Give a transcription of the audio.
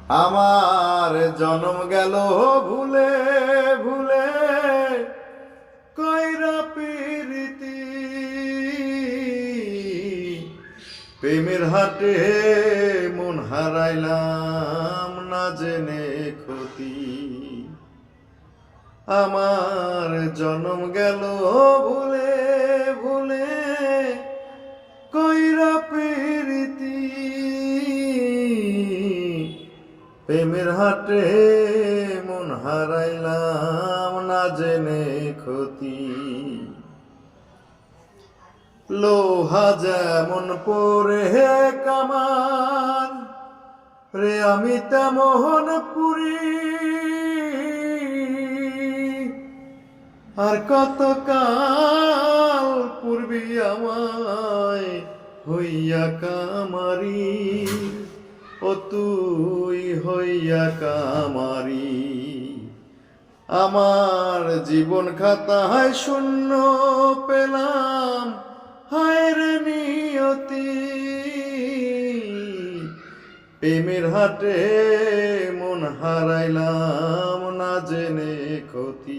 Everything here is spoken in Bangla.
আমার জনম গেল ভুলে ভুলে কইরা প্রীতি প্রেমের হাটে মন হারাইলাম না জেনে ক্ষতি। আমার জনম গেল ভুলে ভুলে কইরা প্রীতি প্রেমের হাটে মন হারাইলাম না জেনে ক্ষতি। লোহা যেমন পরে কামান রে আমি তেমন পুরি, আর কত কাল পূর্বী আমায় হইয়া কামারি, ও তুই হইয়া কামারি। আমার জীবন খাতায় শূন্য পেলাম হায় রে নিয়তি, প্রেমের হাটে মন হারাইলাম না জেনে ক্ষতি।